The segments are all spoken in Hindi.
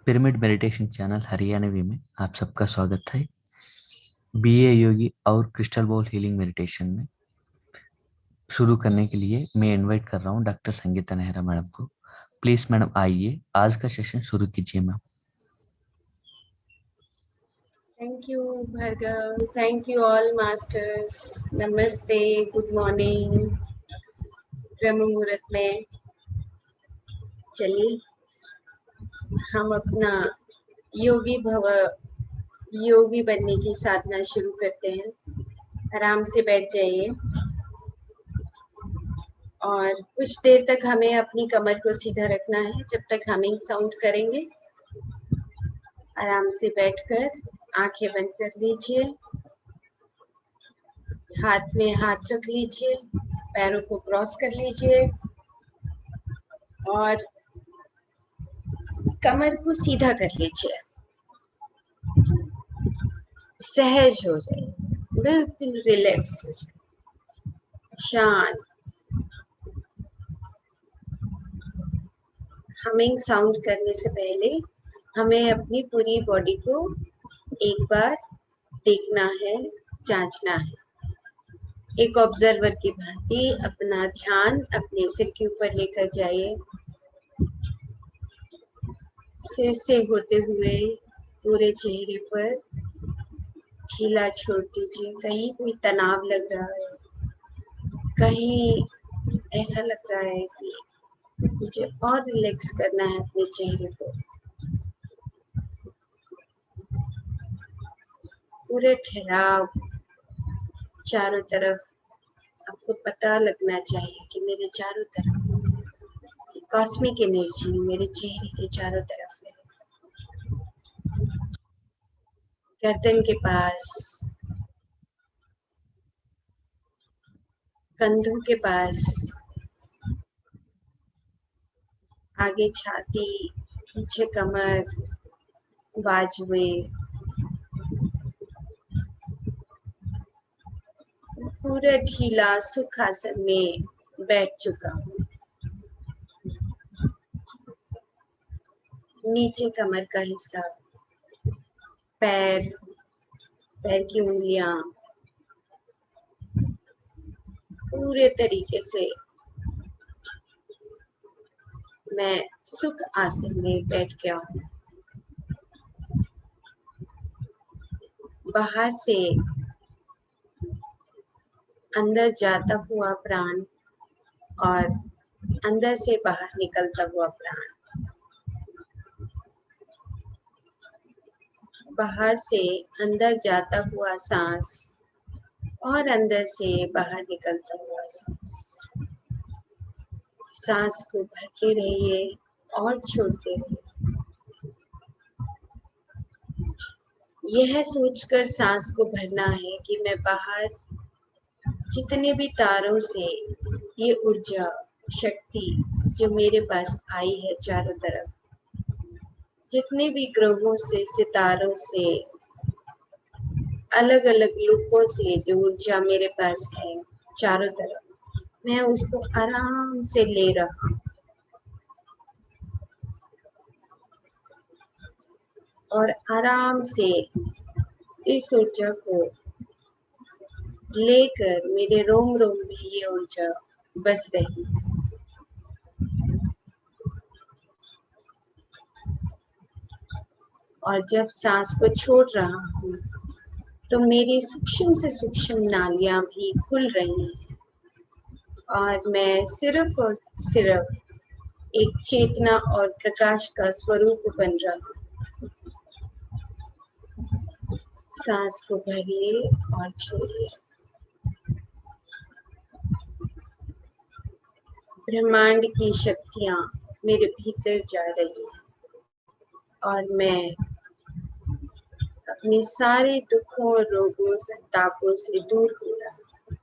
पिरामिड मेडिटेशन चैनल हरियाणवी में आप सबका स्वागत है। बीए योगी और क्रिस्टल बॉल हीलिंग मेडिटेशन में शुरू करने के लिए मैं इनवाइट कर रहा हूँ डॉक्टर संगीता नेहरा मैडम को। प्लीज मैडम आइए, आज का सेशन शुरू कीजिए ma'am. Thank you, Bhargav. Thank you all masters. Namaste. Good morning. ब्रह्म मुहूर्त में चलिए हम अपना योगी बनने की साधना शुरू करते हैं। आराम से बैठ जाइए और कुछ देर तक हमें अपनी कमर को सीधा रखना है। जब तक हमिंग साउंड करेंगे आराम से बैठकर आंखें बंद कर लीजिए, हाथ में हाथ रख लीजिए, पैरों को क्रॉस कर लीजिए और कमर को सीधा कर लीजिए। सहज हो जाए, बिल्कुल रिलैक्स हो जाए, शांत। हमिंग साउंड करने से पहले हमें अपनी पूरी बॉडी को एक बार देखना है, जांचना है। एक ऑब्जर्वर की भांति अपना ध्यान अपने सिर के ऊपर लेकर जाइए। सिर से होते हुए पूरे चेहरे पर ढीला छोड़ दीजिए। कहीं कोई तनाव लग रहा है, कहीं ऐसा लग रहा है कि मुझे और रिलैक्स करना है अपने चेहरे को, पूरे ठहराव चारों तरफ आपको पता लगना चाहिए कि मेरे चारों तरफ कॉस्मिक एनर्जी मेरे चेहरे के चारों तरफ है। गर्दन के पास, कंधों के पास, आगे छाती, पीछे कमर, बाजुएं, पूरा ढीला सुखासन में बैठ चुका हूँ। नीचे कमर का हिस्सा, पैर की उंगलियां पूरे तरीके से मैं सुख आसन में बैठ गया हूँ। बाहर से अंदर जाता हुआ प्राण और अंदर से बाहर निकलता हुआ प्राण, बाहर से अंदर जाता हुआ सांस और अंदर से बाहर निकलता हुआ सांस। सांस को भरते रहिए और छोड़ते रहिए। यह सोचकर सांस को भरना है कि मैं बाहर जितने भी तारों से ये ऊर्जा शक्ति जो मेरे पास आई है चारों तरफ, जितने भी ग्रहों से, सितारों से, अलग अलग लोगों से जो ऊर्जा मेरे पास है चारों तरफ, मैं उसको आराम से ले रहा हूँ और आराम से इस ऊर्जा को लेकर मेरे रोम रोम में ये ऊर्जा बस रही है। और जब सांस को छोड़ रहा हूँ तो मेरी सूक्ष्म से सूक्ष्म नालियां भी खुल रही हैं और मैं सिर्फ और सिर्फ एक चेतना और प्रकाश का स्वरूप बन रहा हूँ। सांस को भरिए और छोड़िए। ब्रह्मांड की शक्तियाँ मेरे भीतर जा रही हैं और मैं अपने सारे दुखों और रोगों संतापों से दूर हो रहा हूँ।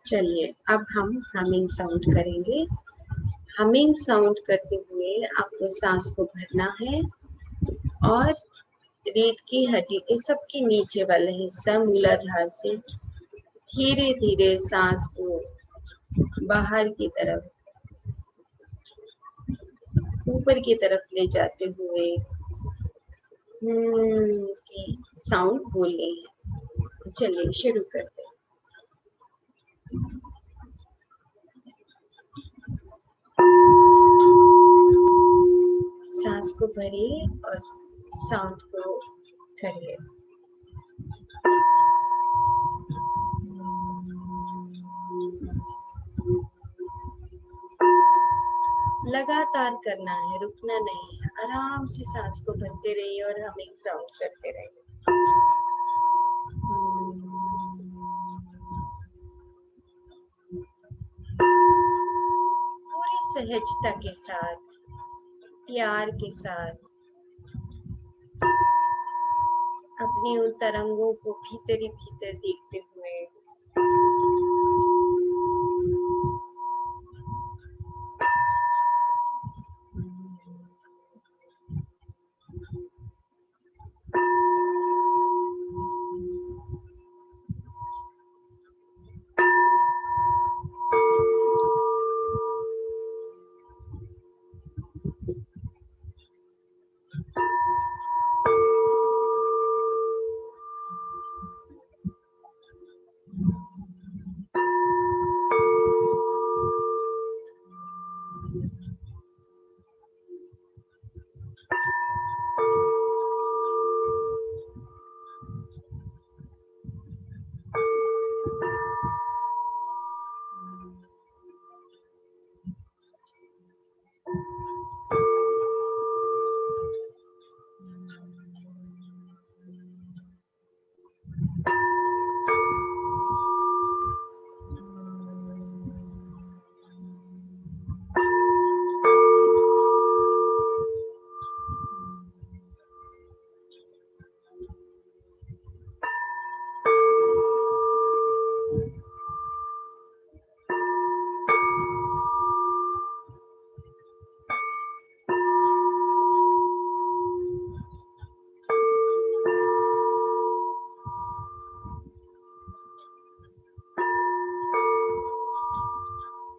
चलिए अब हम हमिंग साउंड करेंगे। हमिंग साउंड करते हुए आपको सांस को भरना है और रीढ़ की हड्डी के सबके नीचे वाला हिस्सा मूलाधार से धीरे धीरे सांस को बाहर की तरफ ऊपर की तरफ ले जाते हुए की साउंड बोलनी है। चलिए शुरू करते हैं। सांस को भरिए और साउंड को करिए। लगातार करना है, रुकना नहीं है। आराम से सांस को भरते रहिए और हमिंग साउंड करते रहिए। पूरी सहजता के साथ, प्यार के साथ अपनी उन तरंगों को भीतर ही भीतर देखते हुए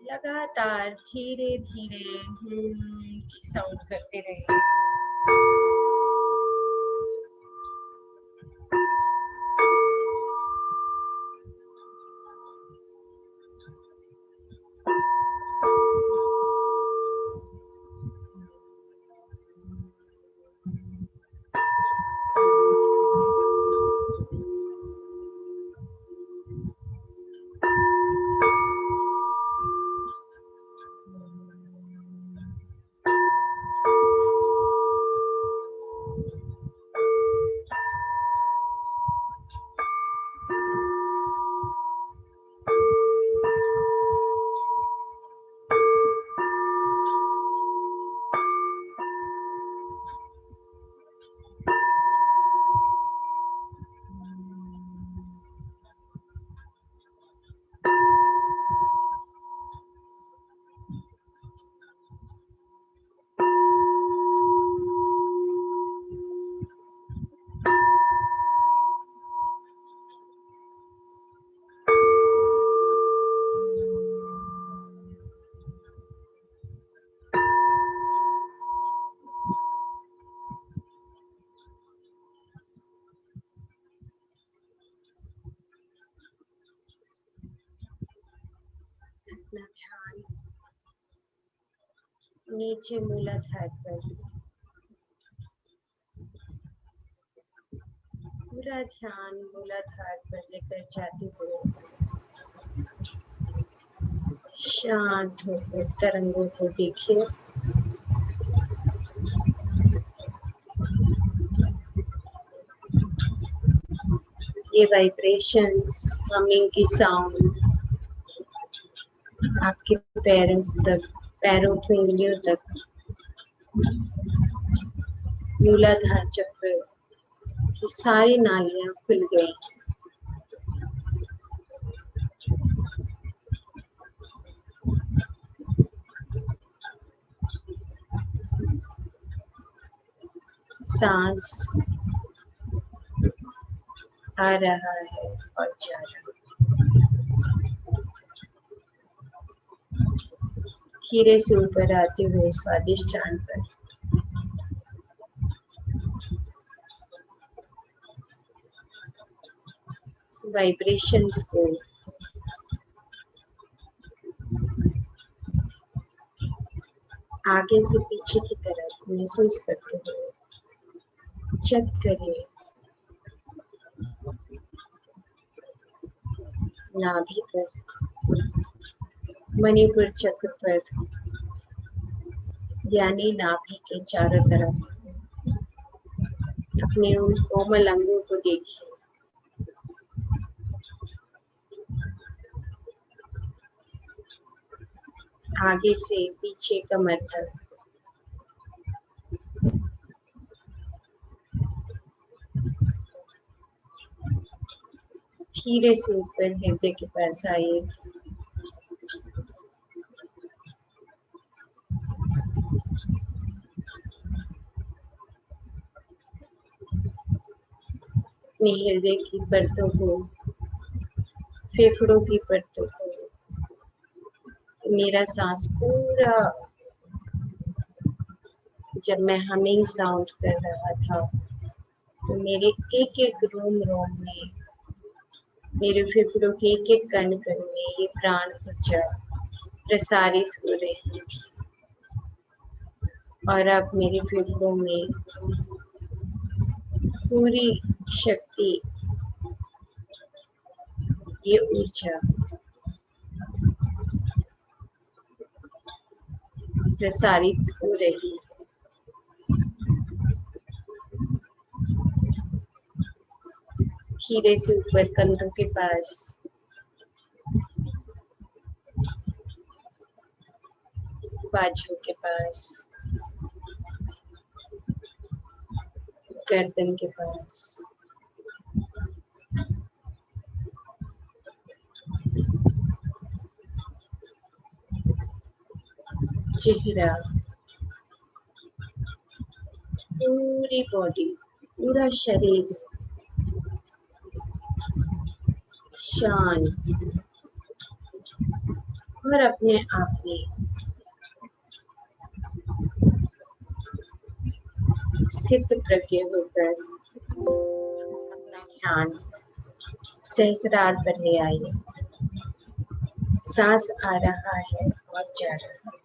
लगातार धीरे धीरे की साउंड करते रहिए। अपना ध्यान नीचे मूलाधार पर, पूरा ध्यान मूलाधार पर लेकर जाते हुए शांत होकर तरंगों को देखिए। ये वाइब्रेशंस, हमिंग की साउंड आपके पैरों की उंगलियों तक, मूलाधार चक्र की सारी नालियां खुल गई। सांस आ रहा है और जा रहा है। धीरे से ऊपर आते हुए स्वादिष्ट चांद पर वाइब्रेशंस को आगे से पीछे की तरफ महसूस करते हुए चेक करें नाभि पर, मणिपुर चक्र पर, यानी नाभि के चारों तरफ अपने उन कोमल अंगों को देखिए। आगे से पीछे कमर तक, धीरे से ऊपर हृदय के पास आइए। अपने हृदय की परतों को, फेफड़ों की परतों को, मेरा सांस पूरा, जब मैं हमिंग साउंड कर रहा था तो मेरे एक एक रोम रोम में, मेरे फेफड़ों के एक एक कण कण में ये प्राण ऊर्जा प्रसारित हो रही थी। और अब मेरे फेफड़ों में पूरी शक्ति, ये ऊर्जा प्रसारित हो रही है। धीरे से ऊपर कंधों के पास, बाजू के पास, गर्दन के पास, चेहरा, पूरी बॉडी, पूरा शरीर शांत और अपने आप में स्थित प्रज्ञ होकर अपना ध्यान सहस्रार पर ले आइए। सांस आ रहा है और जा रहा है।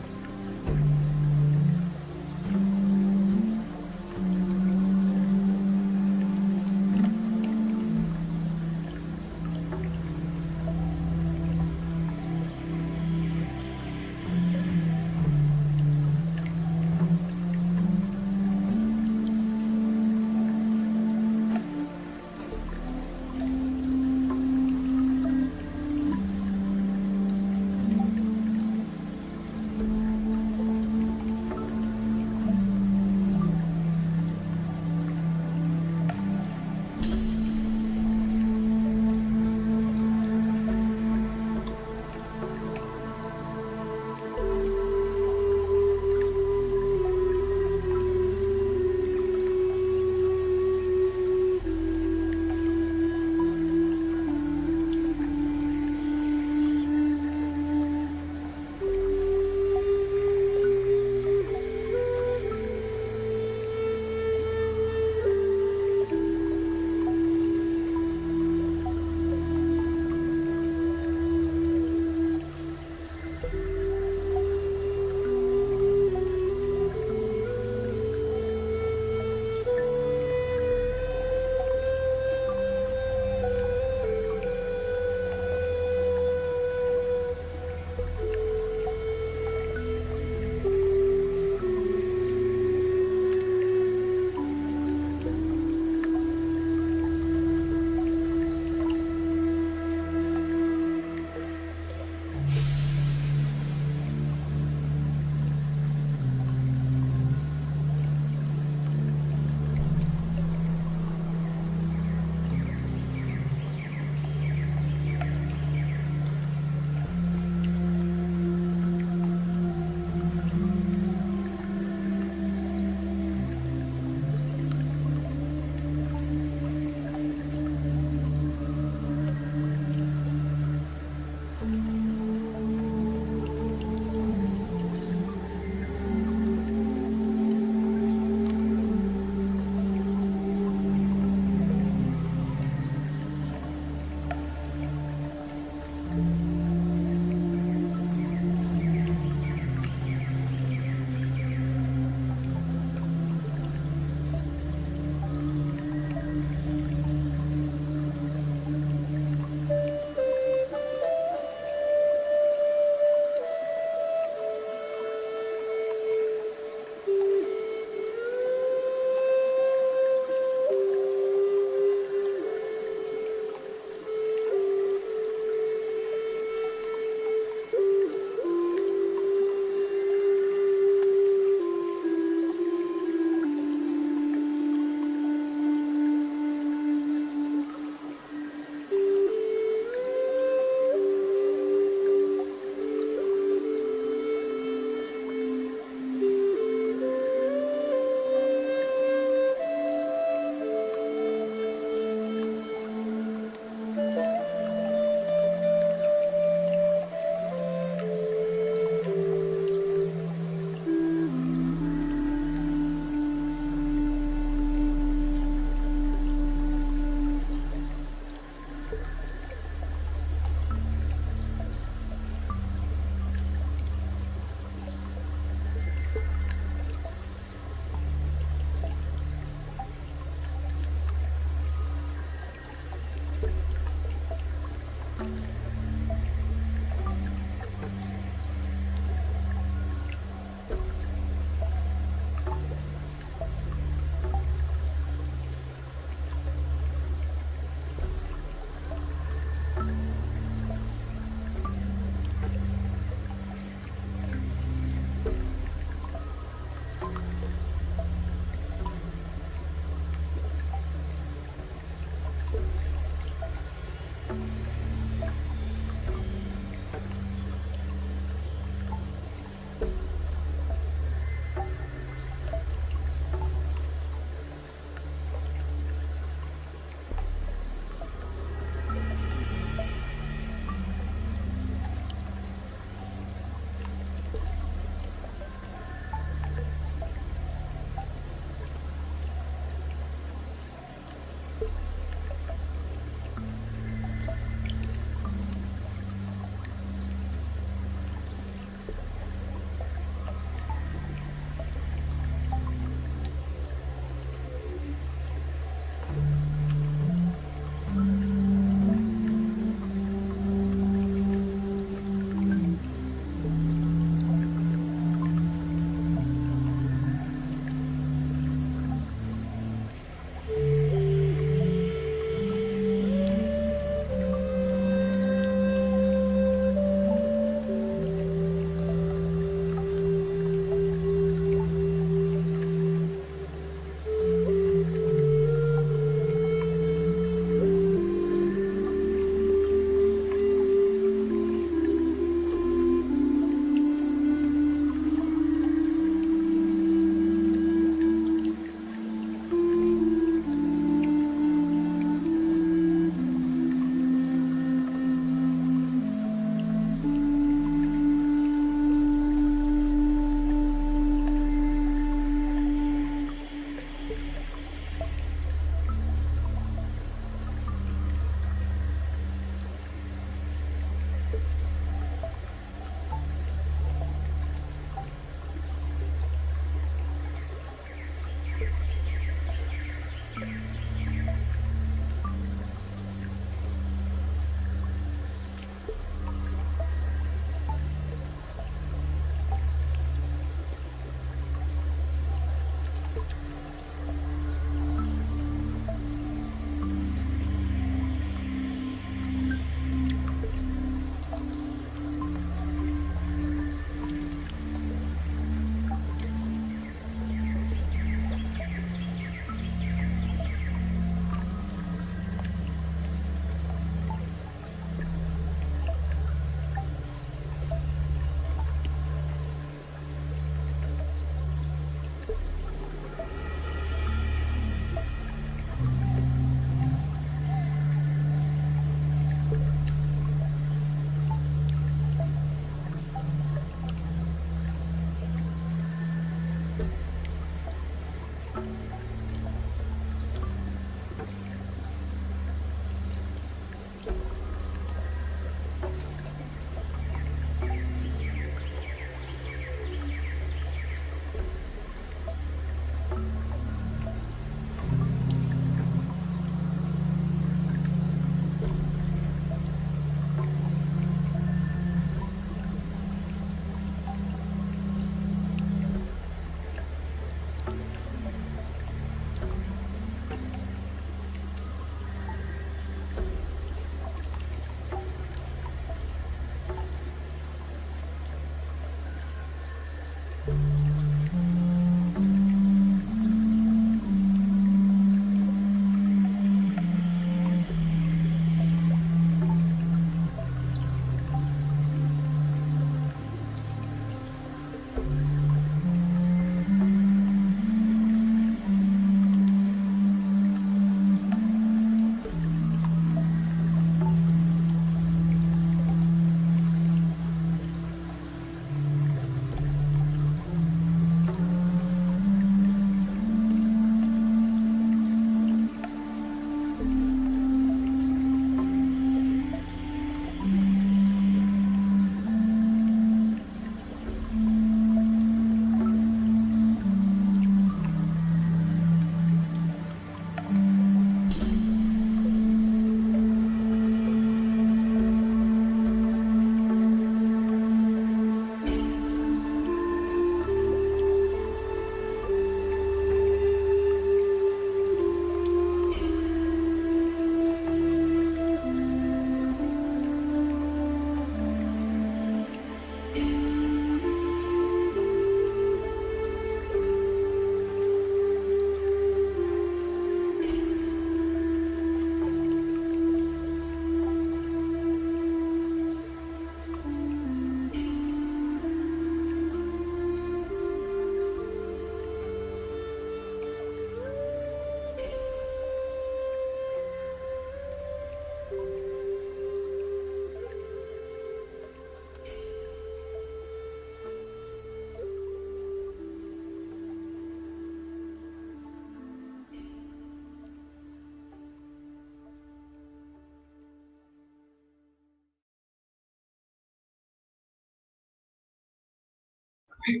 धीरे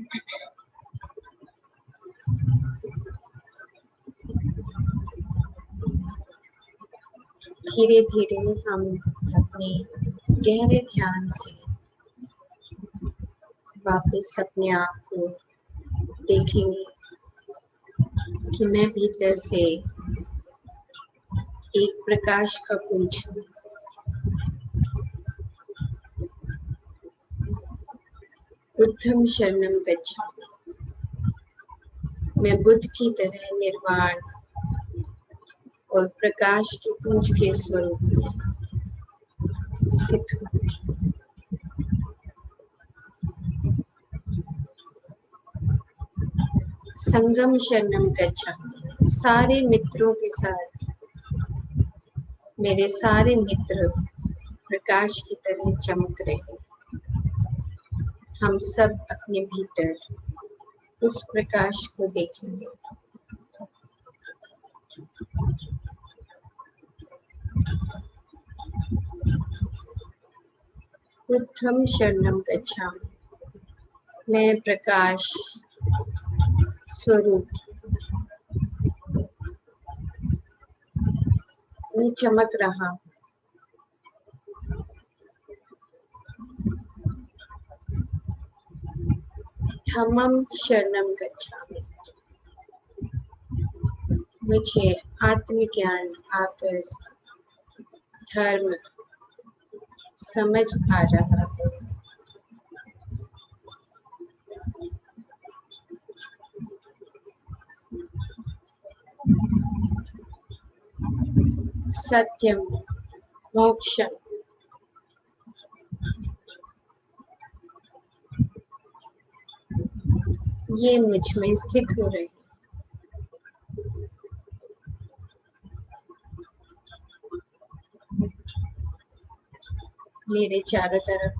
धीरे हम अपने गहरे ध्यान से वापस अपने आप को देखेंगे कि मैं भीतर से एक प्रकाश का पुंज हूँ। बुद्धं शरणं गच्छामि। मैं बुद्ध की तरह निर्वाण और प्रकाश के पुंज के स्वरूप में स्थित हूँ। संगम शरणं गच्छामि। सारे मित्रों के साथ मेरे सारे मित्र प्रकाश की तरह चमक रहे हैं। हम सब अपने भीतर उस प्रकाश को देखेंगे। बुद्धं शरणं गच्छामि। मैं प्रकाश स्वरूप में चमक रहा हूँ। धम्मं शरणं गच्छामि। मुझे आत्मज्ञान आकर धर्म समझ आ रहा है। सत्यम मोक्षम ये मुझ में स्थित हो रहे हैं। मेरे चारों तरफ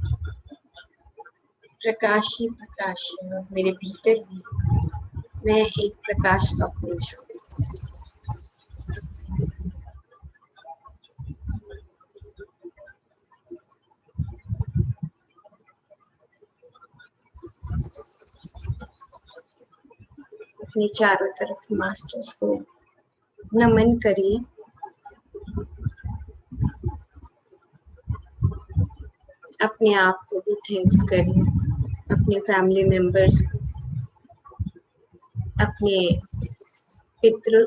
प्रकाश ही प्रकाश है और मेरे भीतर भी मैं एक प्रकाश का पुंज हूँ। अपने चारों तरफ मास्टर्स को नमन करिए। अपने आप को भी थैंक्स करिए। अपने फैमिली मेंबर्स को, अपने पितृ,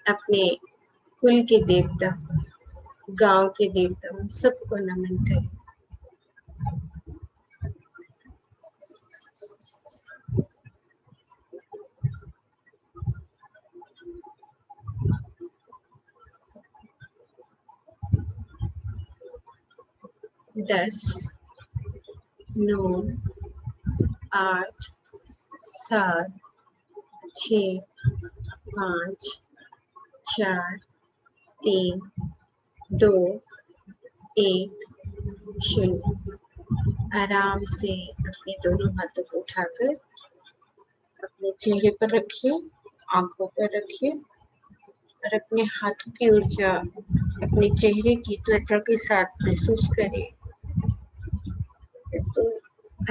अपने कुल के देवता, गांव के देवता, उन सबको नमन करें। दस, 9, 8, 7, 6, 5, 4, 3, 2, 1, 0। आराम से अपने दोनों हाथों को उठाकर अपने चेहरे पर रखिए, आंखों पर रखिए और अपने हाथों की ऊर्जा अपने चेहरे की त्वचा के साथ महसूस करिए। तो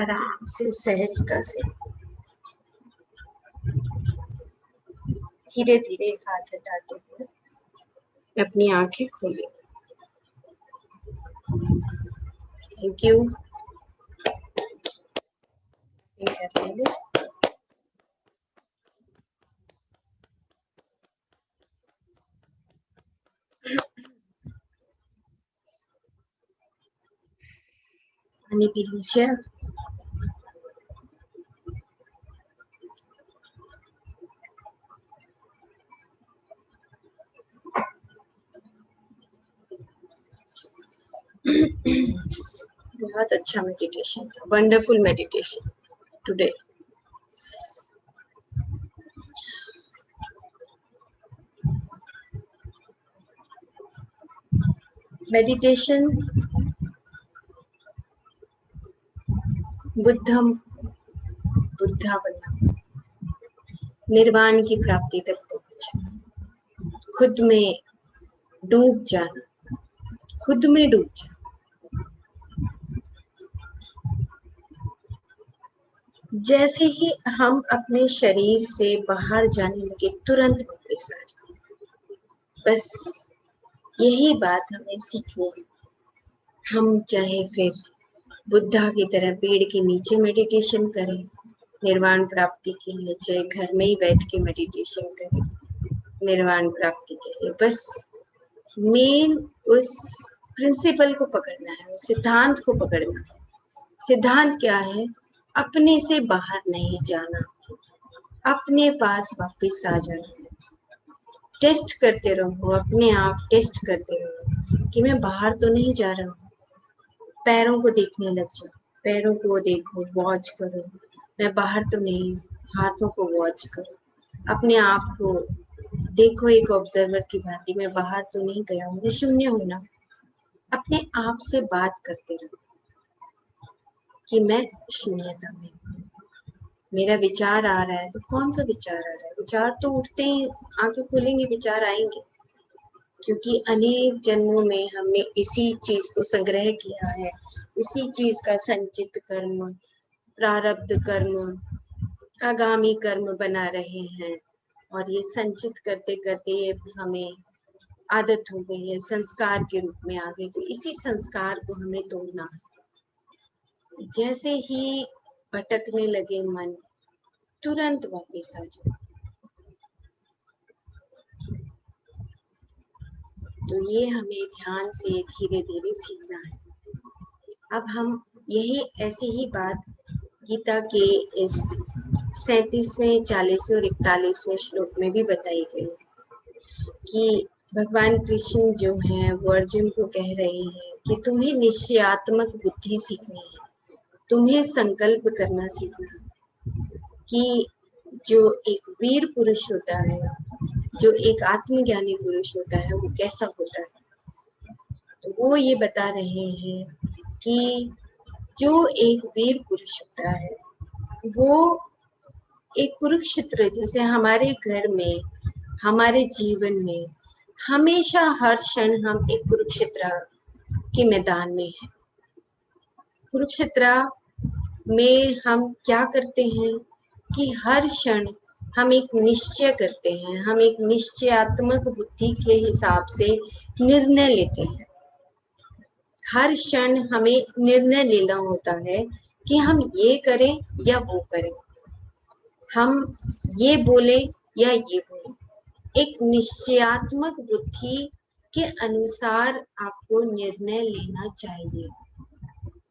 आराम से, सहजता से धीरे धीरे हाथ हटाते हुए अपनी आंखें खोलें। Thank you. पानी पी लीजिए। बहुत अच्छा मेडिटेशन था, वंडरफुल मेडिटेशन टुडे। मेडिटेशन बुद्धम बुद्धा बनना, निर्वाण की प्राप्ति तक पहुंचना, खुद में डूब जाना, खुद में डूब जाना। जैसे ही हम अपने शरीर से बाहर जाने लगे तुरंत वापस आ जाए। बस यही बात हमें सीखनी है। हम चाहे फिर बुद्धा की तरह पेड़ के नीचे मेडिटेशन करें निर्वाण प्राप्ति के लिए, चाहे घर में ही बैठ के मेडिटेशन करें निर्वाण प्राप्ति के लिए। बस मेन उस प्रिंसिपल को पकड़ना है, उस सिद्धांत को पकड़ना है। सिद्धांत क्या है? अपने से बाहर नहीं जाना, अपने पास वापस आ जाना। टेस्ट करते रहो, अपने आप टेस्ट करते रहो कि मैं बाहर तो नहीं जा रहा हूँ। पैरों को देखने लग जाओ, पैरों को देखो, वॉच करो, मैं बाहर तो नहीं हूँ। हाथों को वॉच करो, अपने आप को देखो एक ऑब्जर्वर की भांति, मैं बाहर तो नहीं गया हूँ, मैं शून्य हूँ ना। अपने आप से बात करते रहो कि मैं शून्यता में हूँ। मेरा विचार आ रहा है तो कौन सा विचार आ रहा है? विचार तो उठते ही आंखें खुलेंगी, विचार आएंगे, क्योंकि अनेक जन्मों में हमने इसी चीज को संग्रह किया है, इसी चीज का संचित कर्म, प्रारब्ध कर्म, आगामी कर्म बना रहे हैं, और ये संचित करते करते ये हमें आदत हो गई है, संस्कार के रूप में आ गई। तो इसी संस्कार को हमें तोड़ना है। जैसे ही भटकने लगे मन, तुरंत वापस आ जाओ। तो ये हमें ध्यान से धीरे धीरे सीखना है। अब हम यही ऐसी ही बात गीता के इस 37वें, 40वें और 41वें श्लोक में भी बताई गई कि भगवान कृष्ण जो हैं वो अर्जुन को कह रहे हैं कि तुम्हें निश्चयात्मक बुद्धि सीखनी है, तुम्हें संकल्प करना सीखना है कि जो एक वीर पुरुष होता है, जो एक आत्मज्ञानी पुरुष होता है, वो कैसा होता है। तो वो ये बता रहे हैं कि जो एक वीर पुरुष होता है वो एक कुरुक्षेत्र, जैसे हमारे घर में, हमारे जीवन में हमेशा हर क्षण हम एक कुरुक्षेत्र के मैदान में हैं। कुरुक्षेत्र में हम क्या करते हैं कि हर क्षण हम एक निश्चय करते हैं, हम एक निश्चयात्मक बुद्धि के हिसाब से निर्णय लेते हैं। हर क्षण हमें निर्णय लेना होता है कि हम ये करें या वो करें, हम ये बोले या ये बोले। एक निश्चयात्मक बुद्धि के अनुसार आपको निर्णय लेना चाहिए।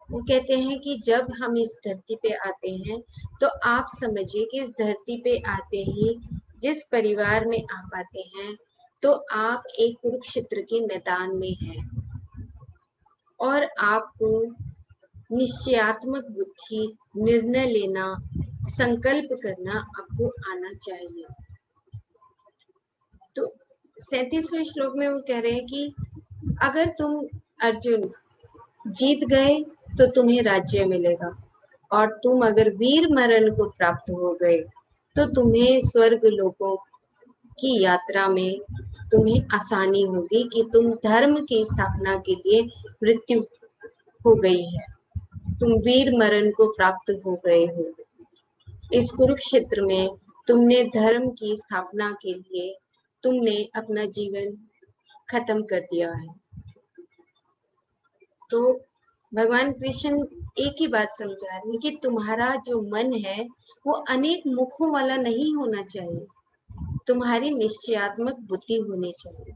वो कहते हैं कि जब हम इस धरती पे आते हैं तो आप समझिए कि इस धरती पे आते ही जिस परिवार में आप आते हैं तो आप एक कुरुक्षेत्र के मैदान में हैं, और आपको निश्चयात्मक बुद्धि, निर्णय लेना, संकल्प करना आपको आना चाहिए। तो 37वें श्लोक में वो कह रहे हैं कि अगर तुम अर्जुन जीत गए तो तुम्हें राज्य मिलेगा, और तुम अगर वीर मरण को प्राप्त हो गए तो तुम्हें स्वर्ग लोकों की यात्रा में तुम्हें आसानी होगी कि तुम धर्म की स्थापना के लिए मृत्यु हो गई है, तुम वीर मरण को प्राप्त हो गए हो। इस कुरुक्षेत्र में तुमने धर्म की स्थापना के लिए तुमने अपना जीवन खत्म कर दिया है। तो भगवान कृष्ण एक ही बात समझा रहे हैं कि तुम्हारा जो मन है वो अनेक मुखों वाला नहीं होना चाहिए, तुम्हारी निश्चयात्मक बुद्धि होनी चाहिए।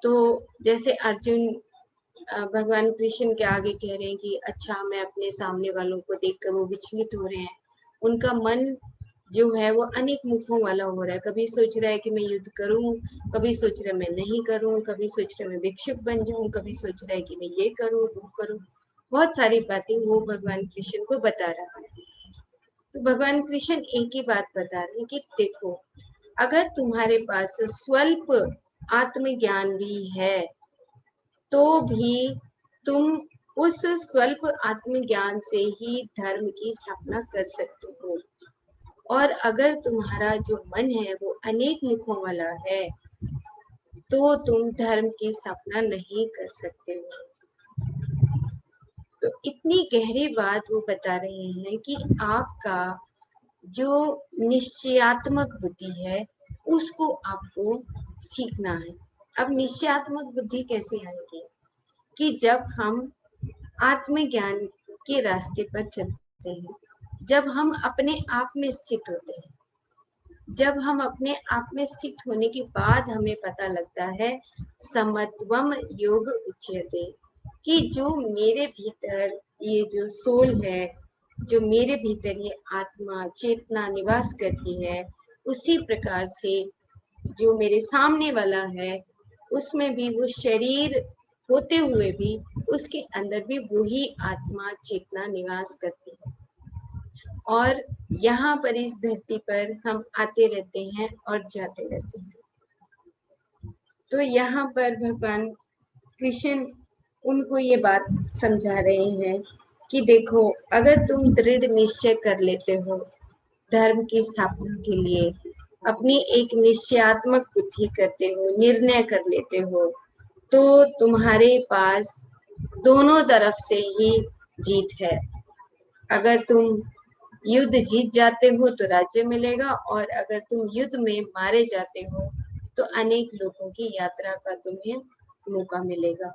तो जैसे अर्जुन भगवान कृष्ण के आगे कह रहे हैं कि अच्छा, मैं अपने सामने वालों को देखकर वो विचलित हो रहे हैं, उनका मन जो है वो अनेक मुखों वाला हो रहा है। कभी सोच रहा है कि मैं युद्ध करूं, कभी सोच रहा है मैं नहीं करूं, कभी सोच रहा है मैं भिक्षुक बन जाऊं, कभी सोच रहा है कि मैं ये करूं वो करूं। बहुत सारी बातें वो भगवान कृष्ण को बता रहा है। तो भगवान कृष्ण एक ही बात बता रहे हैं कि देखो, अगर तुम्हारे पास स्वल्प आत्मज्ञान भी है तो भी तुम उस स्वल्प आत्मज्ञान से ही धर्म की स्थापना कर सकते हो। और अगर तुम्हारा जो मन है वो अनेक मुखों वाला है तो तुम धर्म की स्थापना नहीं कर सकते हो। तो इतनी गहरी बात वो बता रहे हैं कि आपका जो निश्चयात्मक बुद्धि है उसको आपको सीखना है। अब निश्चयात्मक बुद्धि कैसे आएगी? कि जब हम आत्मज्ञान के रास्ते पर चलते हैं, जब हम अपने आप में स्थित होते हैं, जब हम अपने आप में स्थित होने के बाद हमें पता लगता है समत्वम योग उच्यते, कि जो मेरे भीतर ये जो सोल है, जो मेरे भीतर ये आत्मा चेतना निवास करती है, उसी प्रकार से जो मेरे सामने वाला है उसमें भी वो शरीर होते हुए भी उसके अंदर भी वही आत्मा चेतना निवास करती है। और यहाँ पर इस धरती पर हम आते रहते हैं और जाते रहते हैं। तो यहाँ पर भगवान कृष्ण उनको ये बात समझा रहे हैं कि देखो, अगर तुम दृढ़ निश्चय कर लेते हो धर्म की स्थापना के लिए, अपनी एक निश्चयात्मक बुद्धि करते हो, निर्णय कर लेते हो, तो तुम्हारे पास दोनों तरफ से ही जीत है। अगर तुम युद्ध जीत जाते हो तो राज्य मिलेगा, और अगर तुम युद्ध में मारे जाते हो तो अनेक लोगों की यात्रा का तुम्हें मौका मिलेगा,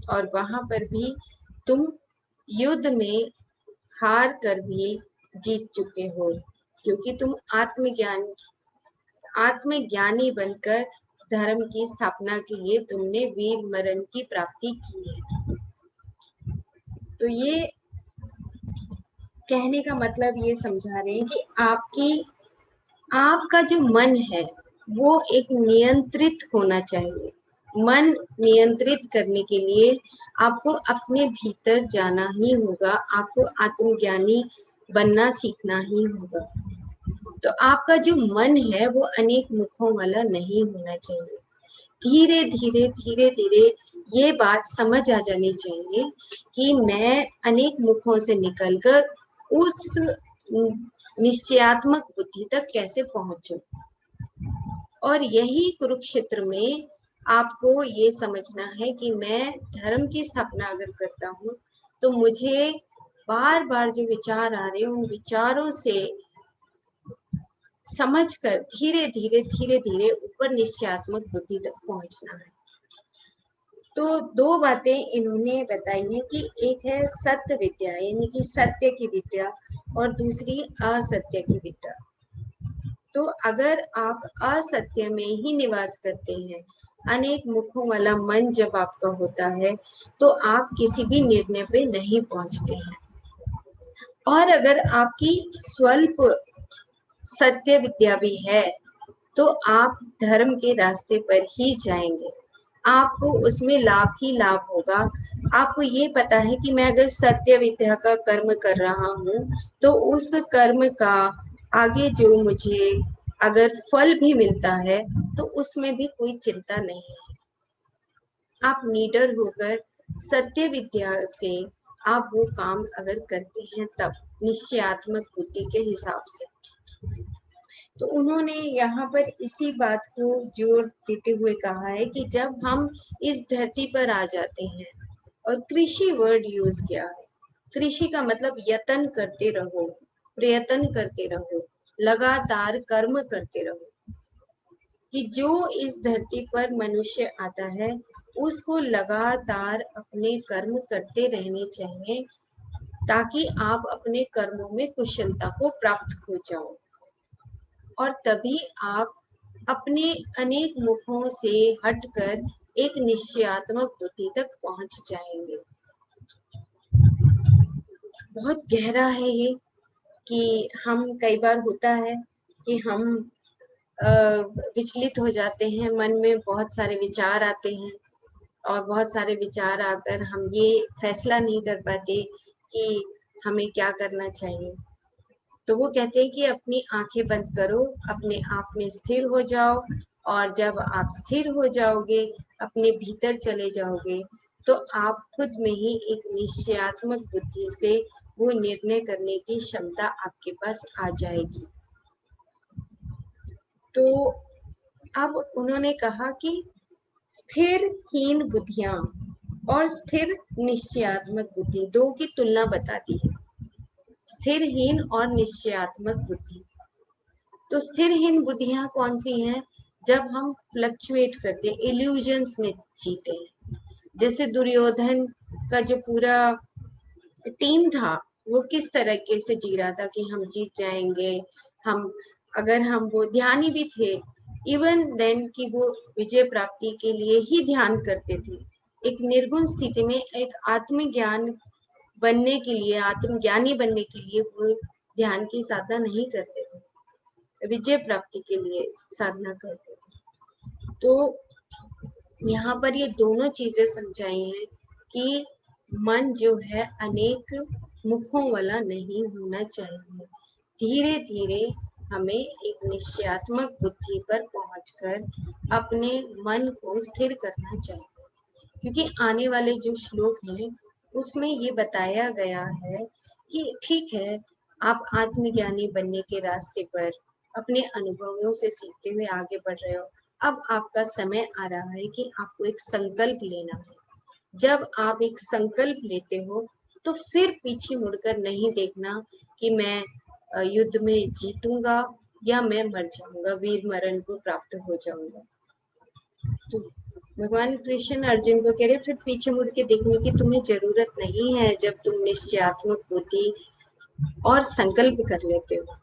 और वहां पर भी तुम युद्ध में हार कर भी जीत चुके हो, क्योंकि तुम आत्मज्ञानी बनकर धर्म की स्थापना के लिए तुमने वीर मरण की प्राप्ति की है। तो ये कहने का मतलब ये समझा रहे हैं कि आपका जो मन है वो एक नियंत्रित होना चाहिए। मन नियंत्रित करने के लिए आपको अपने भीतर जाना ही होगा, आपको आत्मज्ञानी बनना सीखना ही होगा। तो आपका जो मन है वो अनेक मुखों वाला नहीं होना चाहिए। धीरे धीरे धीरे धीरे ये बात समझ आ जानी चाहिए कि मैं अनेक मुखों से निकलकर उस निश्चयात्मक बुद्धि तक कैसे पहुंचूं। और यही कुरुक्षेत्र में आपको ये समझना है कि मैं धर्म की स्थापना अगर करता हूँ तो मुझे बार बार जो विचार आ रहे हैं उन विचारों से समझकर धीरे धीरे धीरे धीरे ऊपर निश्चयात्मक बुद्धि तक पहुंचना है। तो दो बातें इन्होंने बताई हैं कि एक है सत्य विद्या, यानी कि सत्य की विद्या, और दूसरी असत्य की विद्या। तो अगर आप असत्य में ही निवास करते हैं, अनेक मुखों वाला मन जब आपका होता है, तो आप किसी भी निर्णय पे नहीं पहुंचते हैं। और अगर आपकी स्वल्प सत्य विद्या भी है तो आप धर्म के रास्ते पर ही जाएंगे, आपको उसमें लाभ ही लाभ होगा। आपको ये पता है कि मैं अगर सत्य विद्या का कर्म कर रहा हूँ तो उस कर्म का आगे जो मुझे अगर फल भी मिलता है तो उसमें भी कोई चिंता नहीं है। आप निडर होकर सत्य विद्या से आप वो काम अगर करते हैं तब निश्चयात्मक बुद्धि के हिसाब से। तो उन्होंने यहाँ पर इसी बात को जोर देते हुए कहा है कि जब हम इस धरती पर आ जाते हैं, और कृषि वर्ड यूज किया है, कृषि का मतलब यत्न करते रहो, प्रयत्न करते रहो, लगातार कर्म करते रहो, कि जो इस धरती पर मनुष्य आता है उसको लगातार अपने कर्म करते रहने चाहिए, ताकि आप अपने कर्मों में कुशलता को प्राप्त हो जाओ, और तभी आप अपने अनेक मुखों से हटकर एक निश्चयात्मक बुद्धि तक पहुंच जाएंगे। बहुत गहरा है ये, कि हम कई बार होता है कि हम विचलित हो जाते हैं, मन में बहुत सारे विचार आते हैं, और बहुत सारे विचार आकर हम ये फैसला नहीं कर पाते कि हमें क्या करना चाहिए। तो वो कहते हैं कि अपनी आंखें बंद करो, अपने आप में स्थिर हो जाओ, और जब आप स्थिर हो जाओगे, अपने भीतर चले जाओगे, तो आप खुद में ही एक निश्चयात्मक बुद्धि से वो निर्णय करने की क्षमता आपके पास आ जाएगी। तो अब उन्होंने कहा कि स्थिरहीन बुद्धियां और स्थिर निश्चयात्मक बुद्धि, दो की तुलना बताती है, स्थिरहीन और निश्चयात्मक बुद्धि। तो स्थिरहीन बुद्धियां कौन सी हैं? जब हम फ्लक्चुएट करते हैं, इल्यूजन्स में जीते हैं। जैसे दुर्योधन का जो पूरा टीम था वो किस तरीके से जी रहा था कि हम जीत जाएंगे, हम अगर हम वो ध्यानी भी थे इवन देन कि वो विजय प्राप्ति के लिए ही ध्यान करते थे। एक निर्गुण स्थिति में एक आत्मज्ञान बनने के लिए, आत्मज्ञानी बनने के लिए वो ध्यान की साधना नहीं करते थे, विजय प्राप्ति के लिए साधना करते थे। तो यहाँ पर ये दोनों चीजें समझाई हैं कि मन जो है अनेक मुखों वाला नहीं होना चाहिए। धीरे धीरे हमें एक निश्चयात्मक बुद्धि पर पहुंचकर अपने मन को स्थिर करना चाहिए, क्योंकि आने वाले जो श्लोक हैं उसमें ये बताया गया है कि ठीक है, आप आत्मज्ञानी बनने के रास्ते पर अपने अनुभवों से सीखते हुए आगे बढ़ रहे हो। अब आपका समय आ रहा है कि आपको एक संकल्प लेना है। जब आप एक संकल्प लेते हो तो फिर पीछे मुड़कर नहीं देखना कि मैं युद्ध में जीतूंगा या मैं मर जाऊंगा, वीर मरण को प्राप्त हो जाऊंगा। तो भगवान कृष्ण अर्जुन को कह रहे फिर पीछे मुड़ के देखने की तुम्हें जरूरत नहीं है। जब तुम निश्चयात्मक बुद्धि और संकल्प कर लेते हो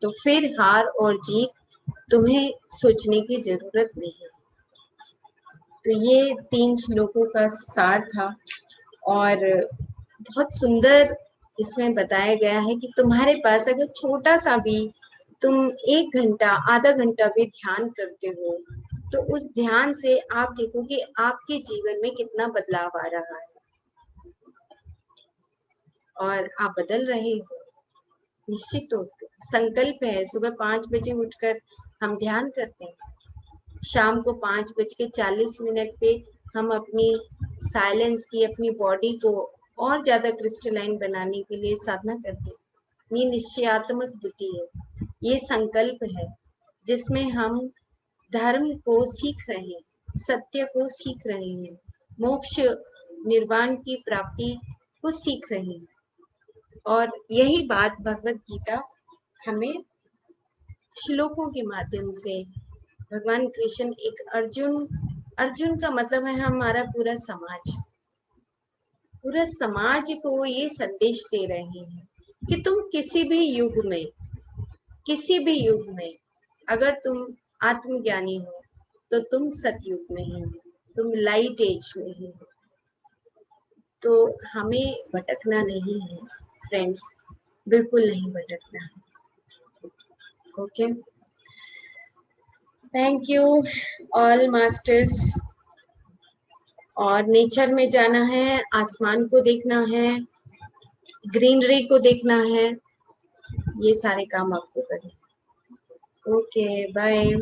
तो फिर हार और जीत तुम्हें सोचने की जरूरत नहीं। तो ये 3 श्लोकों का सार था और बहुत सुंदर इसमें बताया गया है कि तुम्हारे पास अगर छोटा सा भी तुम 1 घंटा आधा घंटा भी ध्यान करते हो तो उस ध्यान से आप देखो कि आपके जीवन में कितना बदलाव आ रहा है और आप बदल रहे हो। निश्चित तो संकल्प है, सुबह 5 बजे उठकर हम ध्यान करते हैं, शाम को 5:40 पे हम अपनी साइलेंस की, अपनी बॉडी को और ज्यादा क्रिस्टलाइन बनाने के लिए साधना करते हैं। ये निश्चयात्मक बुद्धि है, ये संकल्प है जिसमें हम धर्म को सीख रहे हैं, सत्य को सीख रहे हैं, मोक्ष निर्वाण की प्राप्ति को सीख रहे हैं। और यही बात भगवत गीता हमें श्लोकों के माध्यम से भगवान कृष्ण एक अर्जुन का मतलब है हमारा पूरा समाज को ये संदेश दे रहे हैं कि तुम किसी भी युग में अगर तुम आत्मज्ञानी हो तो तुम सतयुग में ही हो, तुम लाइट एज में ही हो। तो हमें भटकना नहीं है फ्रेंड्स, बिल्कुल नहीं भटकना है। Okay, thank you all masters. और नेचर में जाना है, आसमान को देखना है, ग्रीनरी को देखना है, ये सारे काम आपको करने। Okay, bye.